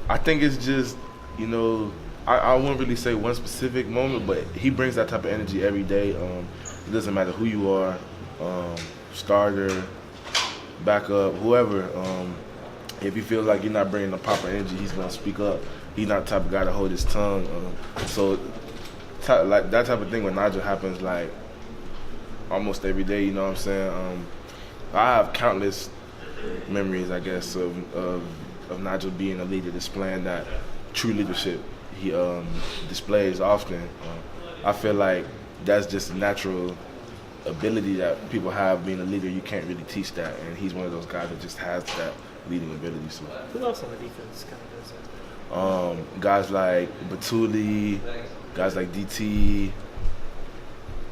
I think it's just, I wouldn't really say one specific moment, but he brings that type of energy every day. It doesn't matter who you are, starter, backup, whoever. If he feels like you're not bringing the proper energy, he's gonna speak up. He's not the type of guy to hold his tongue. Like that type of thing with Nigel happens like almost every day. You know what I'm saying? I have countless memories, I guess, of Nigel being a leader, displaying that true leadership he displays often. I feel like that's just a natural ability that people have being a leader. You can't really teach that, and he's one of those guys that just has that leading ability. So who else on the defense kind of does that? Guys like Batuli, guys like DT,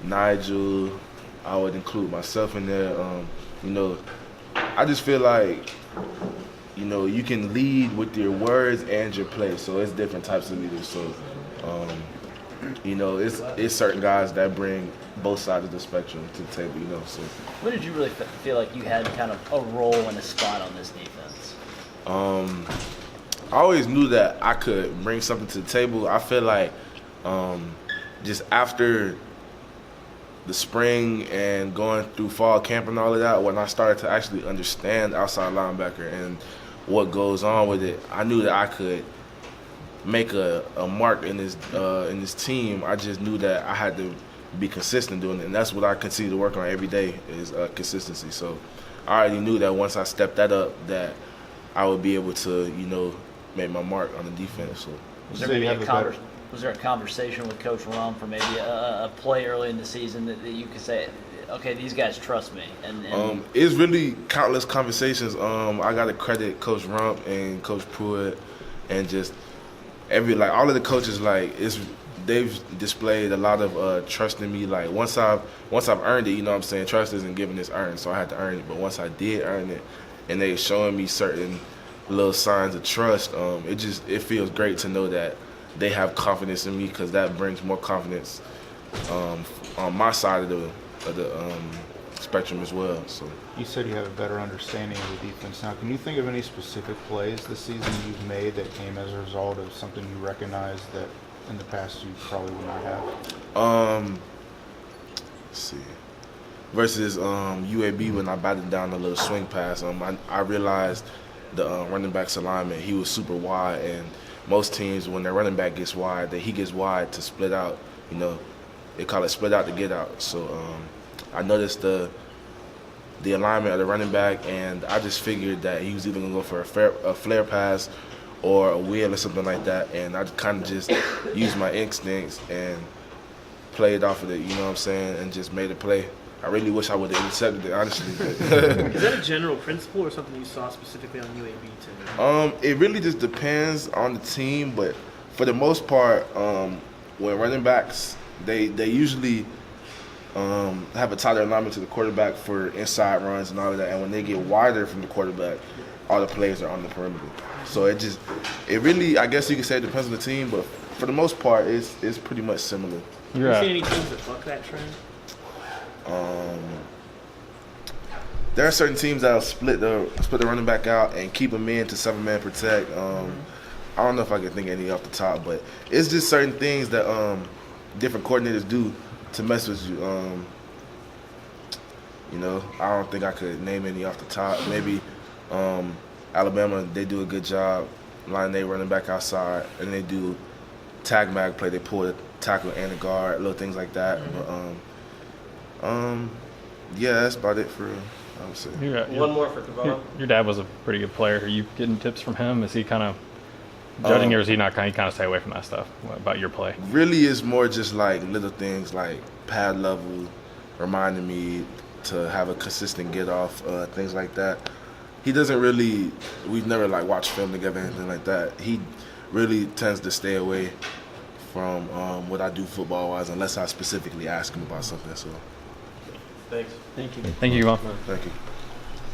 Nigel. I would include myself in there. I just feel like you can lead with your words and your play. So it's different types of leaders. So it's certain guys that bring both sides of the spectrum to the table. So when did you really feel like you had kind of a role and a spot on this defense? I always knew that I could bring something to the table. I feel like just after the spring and going through fall camp and all of that, when I started to actually understand outside linebacker and what goes on with it, I knew that I could make a mark in this team. I just knew that I had to be consistent doing it, and that's what I continue to work on every day is consistency. So I already knew that once I stepped that up, that I would be able to, make my mark on the defense. So was there a conversation with Coach Rum for maybe a play early in the season that you could say, okay, these guys trust me? And it's really countless conversations. I got to credit Coach Rump and Coach Pruitt and just all of the coaches. They've displayed a lot of trust in me. Like once I've earned it, trust isn't given, it's earned. So I had to earn it. But once I did earn it, and they showing me certain little signs of trust, it feels great to know that they have confidence in me, because that brings more confidence on my side of the spectrum as well. So you said you have a better understanding of the defense now. Can you think of any specific plays this season you've made that came as a result of something you recognized that in the past you probably would not have? Let's see. Versus UAB, when I batted down a little swing pass, I realized the running back's alignment. He was super wide, and most teams, when their running back gets wide, that he gets wide to split out. They call it split out to get out. So I noticed the alignment of the running back, and I just figured that he was either going to go for a flare pass or a wheel or something like that, and I kind of just used my instincts and played off of it, and just made a play. I really wish I would have intercepted it, honestly. Is that a general principle or something you saw specifically on UAB too? It really just depends on the team, but for the most part, when running backs, they usually have a tighter alignment to the quarterback for inside runs and all of that, and when they get wider from the quarterback, all the players are on the perimeter. So it really, I guess you could say it depends on the team, but for the most part, it's pretty much similar. Have you seen any teams that buck that trend? There are certain teams that'll split the running back out and keep him in to 7-man protect. I don't know if I can think of any off the top, but it's just certain things that different coordinators do to mess with you. I don't think I could name any off the top. Maybe Alabama, they do a good job lining their running back outside, and they do tag mag play. They pull a tackle and a guard, little things like that. But, yeah, that's about it for. I would say. One more for Kivon. Your dad was a pretty good player. Are you getting tips from him? Is he kind of judging you, or is he not kind of stay away from that stuff about your play? Really, it's more just like little things like pad level, reminding me to have a consistent get off, things like that. He doesn't really. We've never watched film together, anything like that. He really tends to stay away from what I do football wise, unless I specifically ask him about something. So. Thanks. Thank you. Thank you, Kivon. Thank you.